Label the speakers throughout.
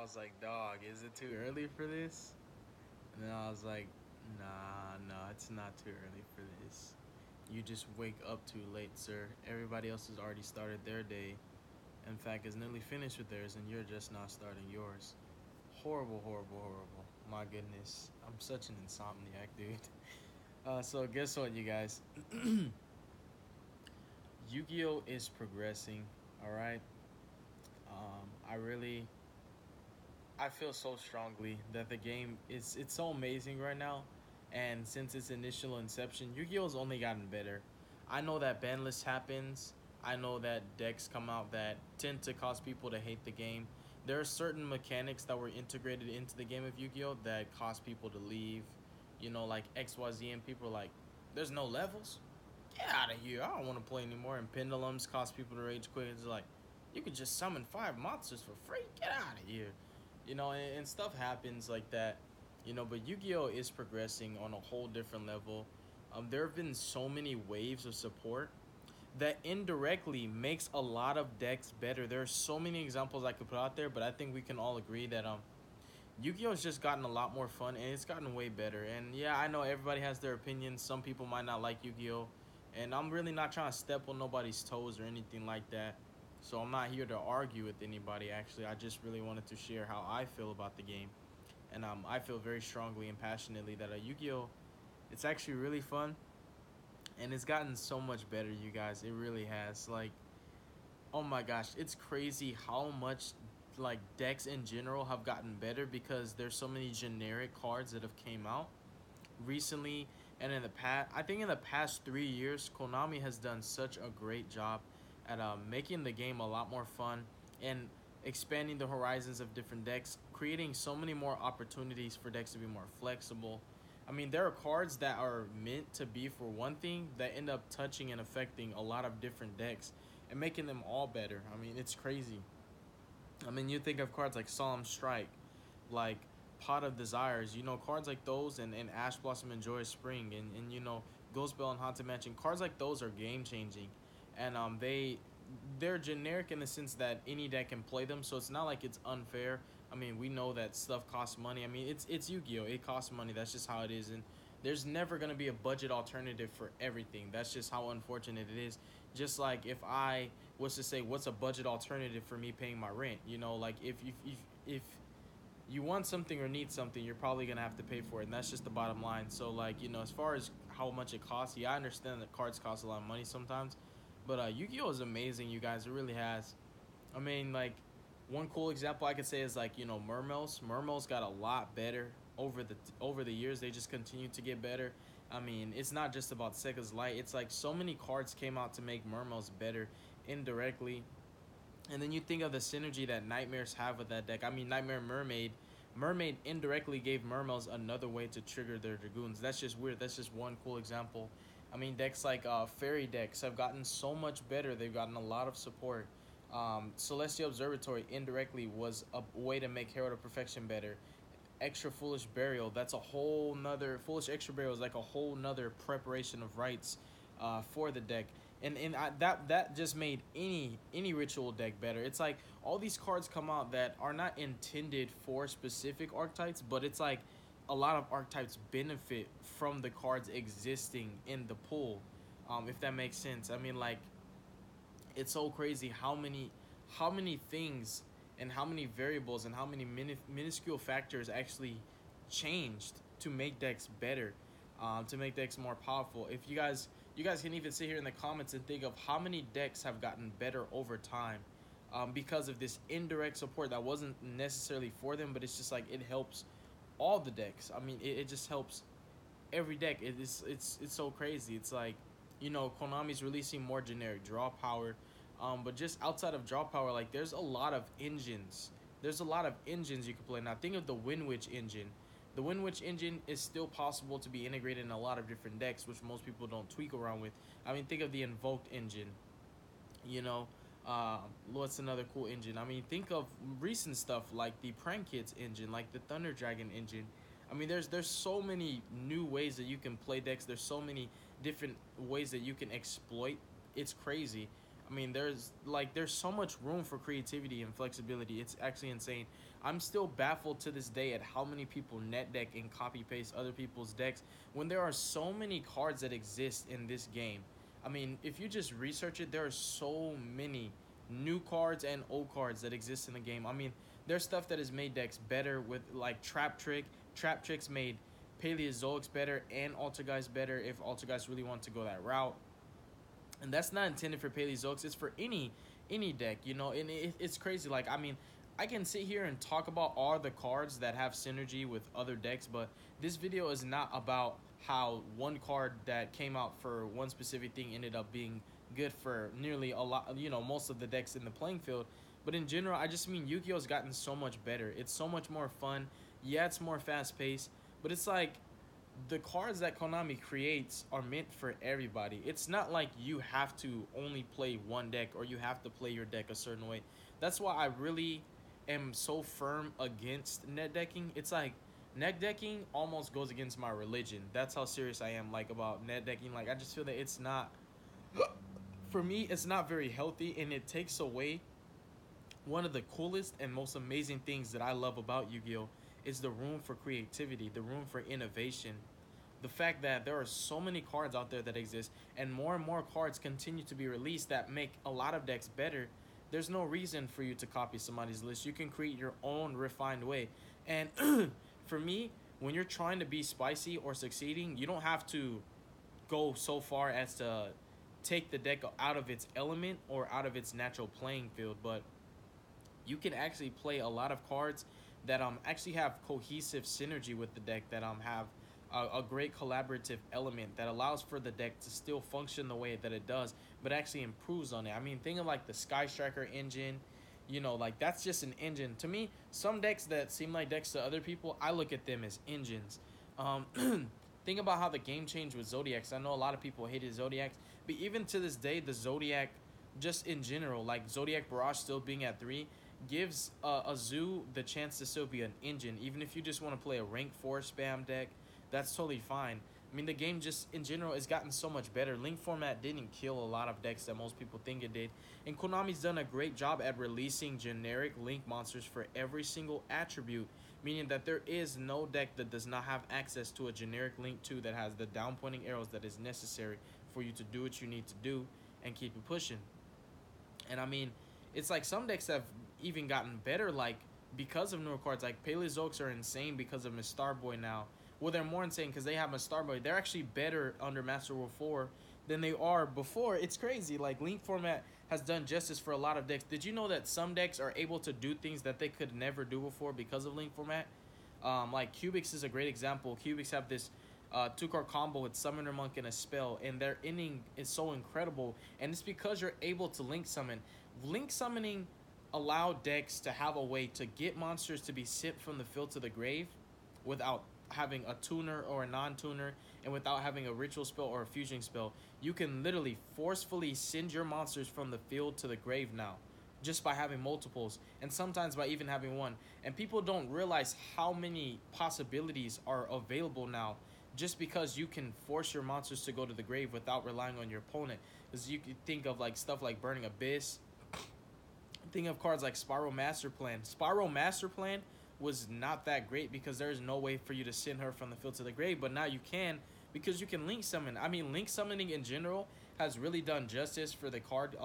Speaker 1: was like, dog, is it too early for this? And then I was like, nah, it's not too early for this. You just wake up too late, sir. Everybody else has already started their day. In fact, is nearly finished with theirs, and you're just not starting yours. Horrible, horrible, horrible. My goodness. I'm such an insomniac, dude. So guess what, you guys? Yu-Gi-Oh is progressing. All right. I really, I feel so strongly that the game is it's so amazing right now, and since its initial inception, Yu-Gi-Oh's only gotten better. I know that ban list happens. I know that decks come out that tend to cause people to hate the game. There are certain mechanics that were integrated into the game of Yu-Gi-Oh that cause people to leave. You know, like XYZ, and people are like, "There's no levels. Get out of here! I don't want to play anymore." And pendulums cause people to rage quit. It's like, you could just summon 5 monsters for free. Get out of here, and stuff happens like that, But Yu-Gi-Oh is progressing on a whole different level. There have been so many waves of support that indirectly makes a lot of decks better. There are so many examples I could put out there, but I think we can all agree that Yu-Gi-Oh's just gotten a lot more fun and it's gotten way better. And yeah, I know everybody has their opinions. Some people might not like Yu-Gi-Oh, and I'm really not trying to step on nobody's toes or anything like that. So I'm not here to argue with anybody. Actually, I just really wanted to share how I feel about the game, and I feel very strongly and passionately that Yu-Gi-Oh, it's actually really fun, and it's gotten so much better, you guys. It really has. Like, oh my gosh, it's crazy how much like decks in general have gotten better because there's so many generic cards that have came out recently and in the past. I think in the past 3 years, Konami has done such a great job at making the game a lot more fun and expanding the horizons of different decks, creating so many more opportunities for decks to be more flexible. I mean, there are cards that are meant to be for one thing that end up touching and affecting a lot of different decks and making them all better. I mean, it's crazy. I mean, you think of cards like Solemn Strike, like Pot of Desires, cards like those, and Ash Blossom and Joyous Spring, and Ghost Bell and Haunted Mansion. Cards like those are game changing, and they're generic in the sense that any deck can play them, so it's not like it's unfair. I mean, we know that stuff costs money. I mean, it's Yu-Gi-Oh! It costs money. That's just how it is, and there's never gonna be a budget alternative for everything. That's just how unfortunate it is. Just like if I was to say, what's a budget alternative for me paying my rent? Like if you want something or need something, you're probably gonna have to pay for it, and that's just the bottom line. So like as far as how much it costs, yeah, I understand that cards cost a lot of money sometimes, but Yu-Gi-Oh is amazing, you guys. It really has. I mean, like, one cool example I could say is like Mermels. Mermels got a lot better over the years. They just continue to get better. I mean, it's not just about Sega's Light. It's like so many cards came out to make Mermels better indirectly. And then you think of the synergy that Nightmares have with that deck. I mean, Nightmare Mermaid. Mermaid indirectly gave Mermels another way to trigger their Dragoons. That's just weird. That's just one cool example. I mean, decks like Fairy decks have gotten so much better. They've gotten a lot of support. Celestial Observatory indirectly was a way to make Herald of Perfection better. Extra Foolish Burial, that's a whole nother. Foolish Extra Burial is like a whole nother preparation of rites for the deck. That just made any ritual deck better. It's like all these cards come out that are not intended for specific archetypes, but it's like a lot of archetypes benefit from the cards existing in the pool. If that makes sense. I mean, like, it's so crazy how many things and how many variables and how many minuscule factors actually changed to make decks better, to make decks more powerful. If you guys can even sit here in the comments and think of how many decks have gotten better over time, because of this indirect support that wasn't necessarily for them, but it's just like it helps all the decks. I mean, it just helps every deck. It's so crazy. It's like, Konami's releasing more generic draw power, but just outside of draw power, like, there's a lot of engines. There's a lot of engines you can play. Now think of the Winwitch engine. The Winwitch engine is still possible to be integrated in a lot of different decks, which most people don't tweak around with. I mean, think of the Invoked engine. You know, what's another cool engine? I mean, think of recent stuff like the Prank Kids engine, like the Thunder Dragon engine. I mean, there's so many new ways that you can play decks. There's so many different ways that you can exploit. It's crazy. I mean, there's so much room for creativity and flexibility. It's actually insane. I'm still baffled to this day at how many people net deck and copy paste other people's decks when there are so many cards that exist in this game. I mean, if you just research it, there are so many new cards and old cards that exist in the game. I mean, there's stuff that has made decks better with like Trap Trick. Trap Trick's made Paleozoics better and Altergeist better if Altergeist really want to go that route. And that's not intended for Paleozoics. It's for any deck, you know. And it's crazy. Like, I mean, I can sit here and talk about all the cards that have synergy with other decks, but this video is not about how one card that came out for one specific thing ended up being good for nearly a lot, you know, most of the decks in the playing field. But in general, I just mean Yu-Gi-Oh's gotten so much better. It's so much more fun. Yeah, it's more fast paced, but it's like the cards that Konami creates are meant for everybody. It's not like you have to only play one deck or you have to play your deck a certain way. That's why I really am so firm against net decking. It's like net decking almost goes against my religion. That's how serious I am like about net decking. Like, I just feel that it's not, for me, it's not very healthy, and it takes away one of the coolest and most amazing things that I love about Yu-Gi-Oh is the room for creativity, the room for innovation. The fact that there are so many cards out there that exist and more cards continue to be released that make a lot of decks better. There's no reason for you to copy somebody's list. You can create your own refined way. And for me, when you're trying to be spicy or succeeding, you don't have to go so far as to take the deck out of its element or out of its natural playing field, but you can actually play a lot of cards that actually have cohesive synergy with the deck, that have a great collaborative element that allows for the deck to still function the way that it does, but actually improves on it. I mean, think of like the Sky Striker engine, you know, like that's just an engine. To me, some decks that seem like decks to other people, I look at them as engines. Um, think about how the game changed with Zodiacs. I know a lot of people hated Zodiacs, but even to this day, the Zodiac, just in general, like Zodiac Barrage still being at 3, gives a zoo the chance to still be an engine. Even if you just want to play a rank 4 spam deck, that's totally fine. I mean, the game just in general has gotten so much better. Link format didn't kill a lot of decks that most people think it did, and Konami's done a great job at releasing generic Link monsters for every single attribute, meaning that there is no deck that does not have access to a generic Link 2 that has the down pointing arrows that is necessary for you to do what you need to do and keep it pushing. And I mean, it's like some decks have even gotten better, like because of newer cards. Like Paleozoics are insane because of Miss Starboy now. Well, they're more insane because they have Miss Starboy. They're actually better under Master Rule 4 than they are before. It's crazy. Like, Link format has done justice for a lot of decks. Did you know that some decks are able to do things that they could never do before because of Link format? Like Cubics is a great example. Cubics have this 2-card combo with Summoner Monk and a spell, and their inning is so incredible. And it's because you're able to Link summon. Link summoning allowed decks to have a way to get monsters to be sent from the field to the grave without having a tuner or a non-tuner, and without having a ritual spell or a fusion spell. You can literally forcefully send your monsters from the field to the grave now, just by having multiples, and sometimes by even having one. And people don't realize how many possibilities are available now, just because you can force your monsters to go to the grave without relying on your opponent. Because you could think of like stuff like Burning Abyss. Think of cards like Spiral Master Plan. Spiral Master Plan was not that great because there's no way for you to send her from the field to the grave, but now you can, because you can Link summon. I mean, Link summoning in general has really done justice for the card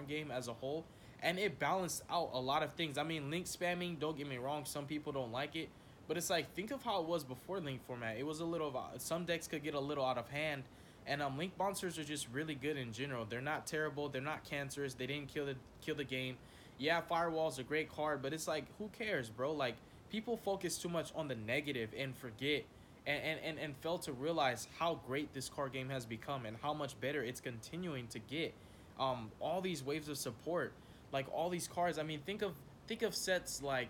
Speaker 1: game as a whole, and it balanced out a lot of things. I mean, Link spamming, don't get me wrong, some people don't like it, but it's like, think of how it was before Link format. It was a little, some decks could get a little out of hand, and Link monsters are just really good in general. They're not terrible, they're not cancerous, they didn't kill the game. Yeah, Firewall's a great card, but it's like, who cares, bro? Like, people focus too much on the negative and forget and fail to realize how great this card game has become and how much better it's continuing to get. All these waves of support, like all these cards. I mean, think of sets like,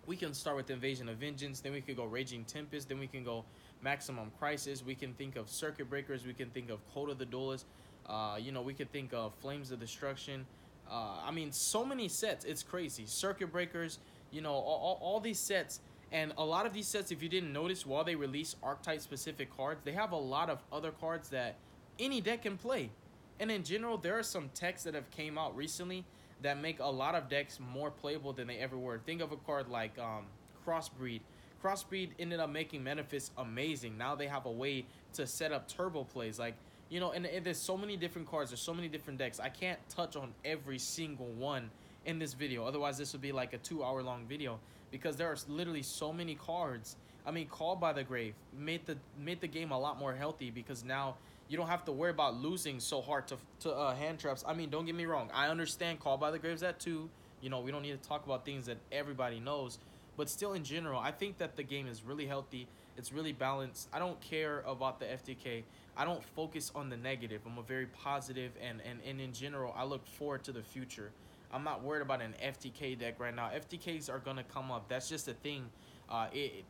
Speaker 1: we can start with Invasion of Vengeance, then we could go Raging Tempest, then we can go Maximum Crisis, we can think of Circuit Breakers, we can think of Code of the Duelist, you know, we could think of Flames of Destruction. I mean, so many sets, it's crazy. Circuit Breakers, you know, all these sets. And a lot of these sets, if you didn't notice, while they release archetype specific cards, they have a lot of other cards that any deck can play. And in general, there are some techs that have came out recently that make a lot of decks more playable than they ever were. Think of a card like Crossbreed. Crossbreed ended up making Manifest amazing. Now they have a way to set up turbo plays. Like, and there's so many different cards. There's so many different decks. I can't touch on every single one in this video. Otherwise, this would be like a 2 hour long video because there are literally so many cards. I mean, Call by the Grave made the game a lot more healthy because now you don't have to worry about losing so hard to hand traps. I mean, don't get me wrong. I understand Call by the Grave's at 2. We don't need to talk about things that everybody knows. But still, in general, I think that the game is really healthy. It's really balanced. I don't care about the FTK. I don't focus on the negative. I'm a very positive, and in general, I look forward to the future. I'm not worried about an FTK deck right now. FTKs are going to come up. That's just a thing.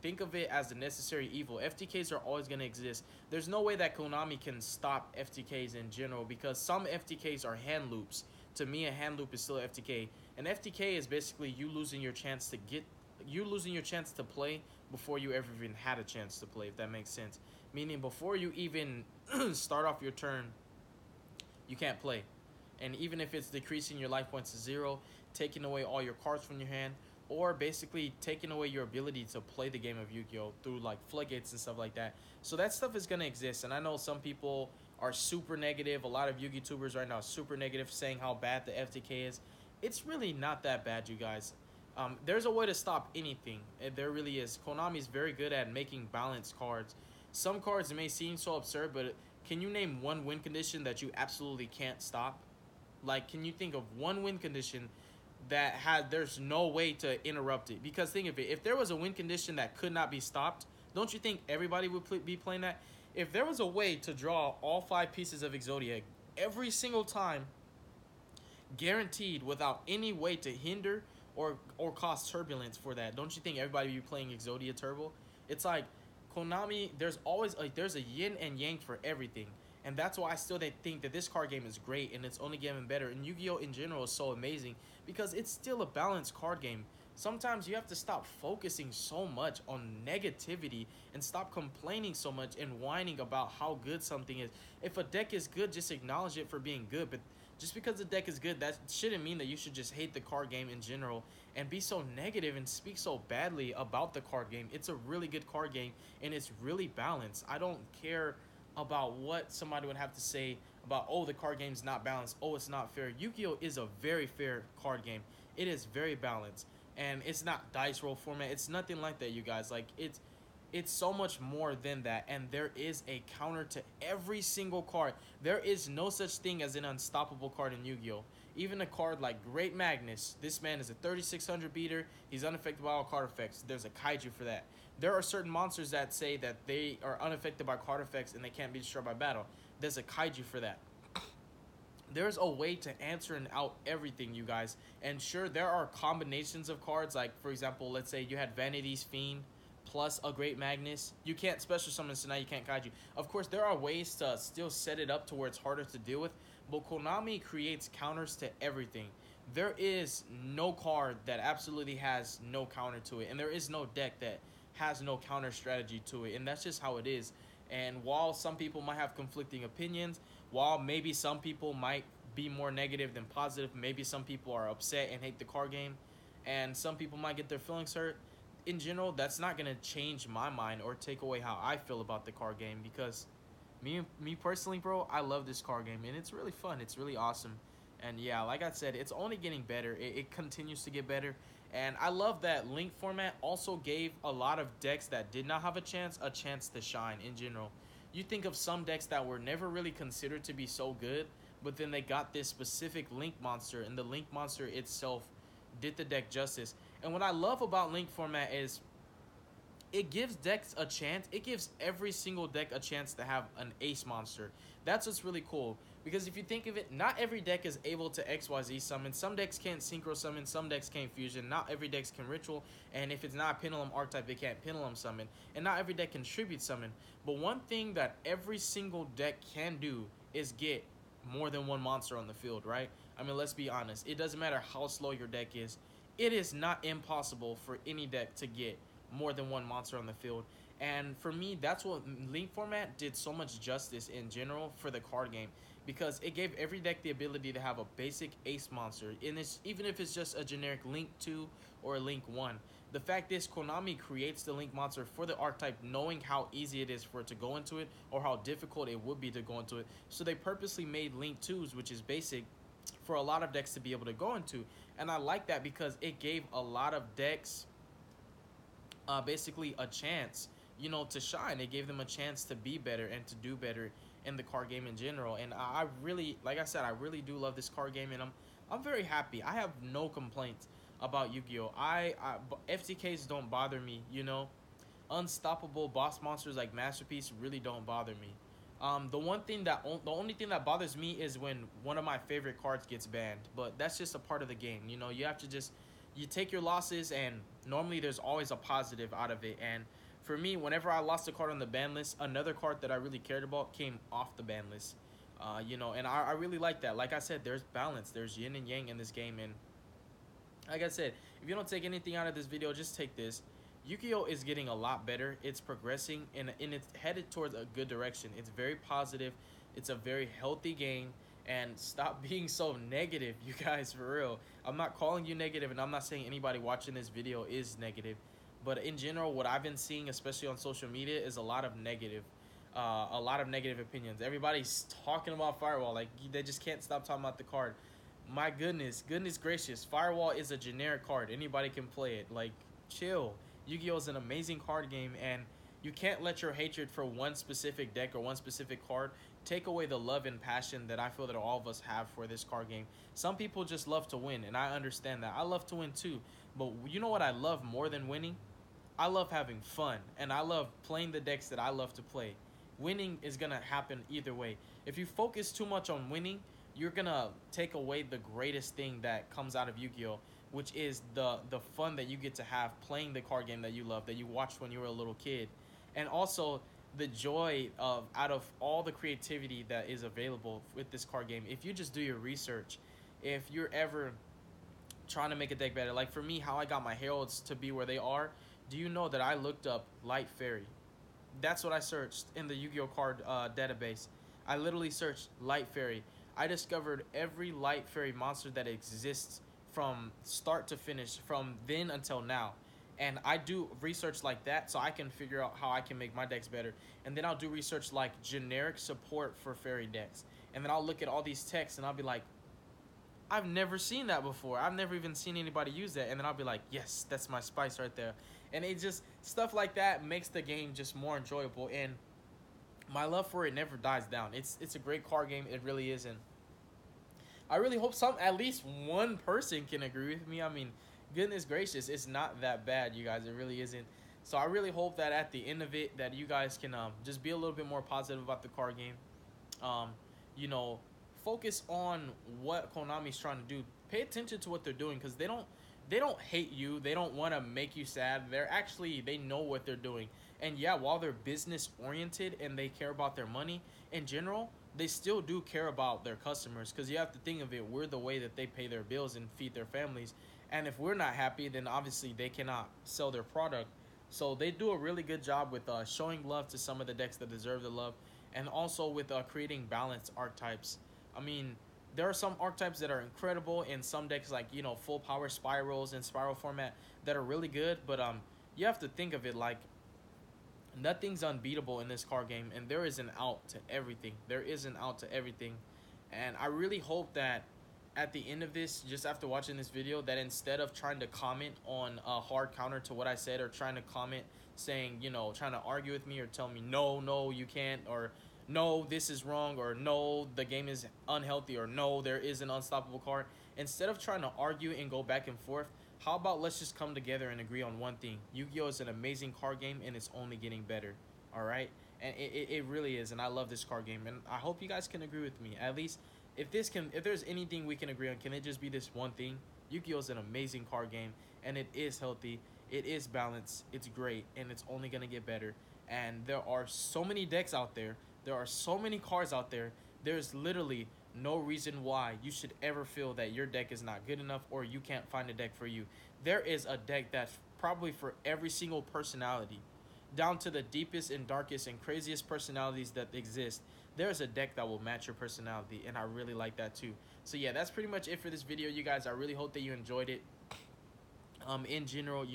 Speaker 1: Think of it as a necessary evil. FTKs are always going to exist. There's no way that Konami can stop FTKs in general because some FTKs are hand loops. To me, a hand loop is still a FTK. An FTK is basically you losing your chance to play before you ever even had a chance to play, if that makes sense. Meaning before you even start off your turn, you can't play. And even if it's decreasing your life points to 0, taking away all your cards from your hand, or basically taking away your ability to play the game of Yu-Gi-Oh! Through like floodgates and stuff like that. So that stuff is going to exist. And I know some people are super negative. A lot of Yu-Gi tubers right now are super negative, saying how bad the FTK is. It's really not that bad, you guys. There's a way to stop anything. There really is. Konami's very good at making balanced cards. Some cards may seem so absurd, but can you name one win condition that you absolutely can't stop? Like, can you think of one win condition that there's no way to interrupt it? Because think of it, if there was a win condition that could not be stopped, don't you think everybody would be playing that? If there was a way to draw all 5 pieces of Exodia every single time, guaranteed, without any way to hinder or cause turbulence for that, don't you think everybody would be playing Exodia Turbo? It's like Konami, there's a yin and yang for everything. And that's why I still think that this card game is great and it's only getting better. And Yu-Gi-Oh! In general is so amazing because it's still a balanced card game. Sometimes you have to stop focusing so much on negativity and stop complaining so much and whining about how good something is. If a deck is good, just acknowledge it for being good. But just because the deck is good, that shouldn't mean that you should just hate the card game in general and be so negative and speak so badly about the card game. It's a really good card game and it's really balanced. I don't care about what somebody would have to say about, oh, the card game's not balanced, oh, it's not fair. Yu-Gi-Oh! Is a very fair card game. It is very balanced. And it's not dice roll format. It's nothing like that, you guys. Like, it's so much more than that. And there is a counter to every single card. There is no such thing as an unstoppable card in Yu-Gi-Oh! Even a card like Great Magnus. This man is a 3600 beater. He's unaffected by all card effects. There's a kaiju for that. There are certain monsters that say that they are unaffected by card effects and they can't be destroyed by battle. There's a kaiju for that. There's a way to answer out everything, you guys. And sure, there are combinations of cards. Like, for example, let's say you had Vanity's Fiend plus a Great Magnus. You can't special summon, so now you can't kaiju. Of course, there are ways to still set it up to where it's harder to deal with. But Konami creates counters to everything. There is no card that absolutely has no counter to it. And there is no deck that has no counter strategy to it. And that's just how it is. And while some people might have conflicting opinions, while maybe some people might be more negative than positive, maybe some people are upset and hate the card game, and some people might get their feelings hurt, in general, that's not going to change my mind or take away how I feel about the card game, because me personally, bro, I love this card game, and it's really fun. It's really awesome. And yeah, like I said, it's only getting better. It continues to get better. And I love that Link format also gave a lot of decks that did not have a chance to shine in general. You think of some decks that were never really considered to be so good, but then they got this specific Link monster, and the Link monster itself did the deck justice. And what I love about Link format is it gives decks a chance. It gives every single deck a chance to have an ace monster. That's what's really cool. Because if you think of it, not every deck is able to XYZ summon. Some decks can't synchro summon. Some decks can't fusion. Not every deck can ritual. And if it's not a pendulum archetype, they can't pendulum summon. And not every deck can tribute summon. But one thing that every single deck can do is get more than one monster on the field, right? I mean, let's be honest. It doesn't matter how slow your deck is. It is not impossible for any deck to get more than one monster on the field. And for me, that's what Link format did so much justice in general for the card game. because it gave every deck the ability to have a basic ace monster, and it's even if it's just a generic Link 2 or a Link 1. The fact is, Konami creates the Link monster for the archetype, knowing how easy it is for it to go into it or how difficult it would be to go into it. So they purposely made Link 2s, which is basic, for a lot of decks to be able to go into. And I like that because it gave a lot of decks basically a chance, to shine. It gave them a chance to be better and to do better in the card game in general. And I really, like I said, I really do love this card game, and I'm very happy. I have no complaints about Yu-Gi-Oh. FTKs don't bother me. Unstoppable boss monsters like Masterpiece really don't bother me. The only thing that bothers me is when one of my favorite cards gets banned, but that's just a part of the game. You have to just you take your losses, and normally there's always a positive out of it. And for me, whenever I lost a card on the ban list, another card that I really cared about came off the ban list. And I really like that. Like I said, there's balance, there's yin and yang in this game, and like I said, if you don't take anything out of this video, just take this. Yu-Gi-Oh is getting a lot better. It's progressing, and it's headed towards a good direction. It's very positive. It's a very healthy game. And stop being so negative, you guys, for real. I'm not calling you negative, and I'm not saying anybody watching this video is negative. But in general, what I've been seeing, especially on social media, is a lot of negative opinions. Everybody's talking about Firewall. Like, they just can't stop talking about the card. My goodness gracious. Firewall is a generic card. Anybody can play it. Like, chill. Yu-Gi-Oh is an amazing card game, and you can't let your hatred for one specific deck or one specific card take away the love and passion that I feel that all of us have for this card game. Some people just love to win, and I understand that. I love to win too, but you know what I love more than winning? I love having fun, and I love playing the decks that I love to play. Winning is going to happen either way. If you focus too much on winning, you're going to take away the greatest thing that comes out of Yu-Gi-Oh!, which is the fun that you get to have playing the card game that you love, that you watched when you were a little kid. And also the joy of out of all the creativity that is available with this card game. If you just do your research, if you're ever trying to make a deck better, like for me, how I got my Heralds to be where they are, do you know that I looked up Light Fairy? That's what I searched in the Yu-Gi-Oh card database. I literally searched Light Fairy. I discovered every Light Fairy monster that exists from start to finish, from then until now. And I do research like that so I can figure out how I can make my decks better. And then I'll do research like generic support for fairy decks. And then I'll look at all these texts and I'll be like, I've never seen that before. I've never even seen anybody use that. And then I'll be like, yes, that's my spice right there. And it just, stuff like that makes the game just more enjoyable. And my love for it never dies down. It's a great card game. It really is. And I really hope at least one person can agree with me. I mean, goodness gracious, it's not that bad, you guys. It really isn't. So I really hope that at the end of it, that you guys can just be a little bit more positive about the card game. Focus on what Konami's trying to do. Pay attention to what they're doing, because they don't hate you. They don't want to make you sad. They know what they're doing. And yeah, while they're business oriented and they care about their money in general, they still do care about their customers, because you have to think of it, we're the way that they pay their bills and feed their families. And if we're not happy, then obviously they cannot sell their product. So they do a really good job with showing love to some of the decks that deserve the love, and also with creating balanced archetypes. I mean, there are some archetypes that are incredible in some decks, like, full power spirals and spiral format, that are really good. But you have to think of it like nothing's unbeatable in this card game, and there is an out to everything. There is an out to everything. And I really hope that at the end of this, just after watching this video, that instead of trying to comment on a hard counter to what I said, or trying to comment saying, trying to argue with me or tell me, no, you can't, or no, this is wrong, or no, the game is unhealthy, or no, there is an unstoppable card, instead of trying to argue and go back and forth, how about let's just come together and agree on one thing? Yu-Gi-Oh is an amazing card game, and it's only getting better, all right? And it really is, and I love this card game, and I hope you guys can agree with me. At least, if there's anything we can agree on, can it just be this one thing? Yu-Gi-Oh is an amazing card game, and it is healthy, it is balanced, it's great, and it's only going to get better. And there are so many decks out there, there are so many cards out there, there's literally no reason why you should ever feel that your deck is not good enough or you can't find a deck for you. There is a deck that's probably for every single personality, down to the deepest and darkest and craziest personalities that exist. there's a deck that will match your personality, and I really like that too. So yeah, that's pretty much it for this video, you guys. I really hope that you enjoyed it. In general,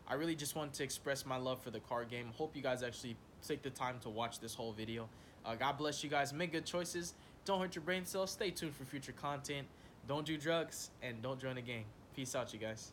Speaker 1: I really just want to express my love for the card game. Hope you guys actually take the time to watch this whole video. God bless you guys. Make good choices. Don't hurt your brain cells. Stay tuned for future content. Don't do drugs, and don't join the gang. Peace out, you guys.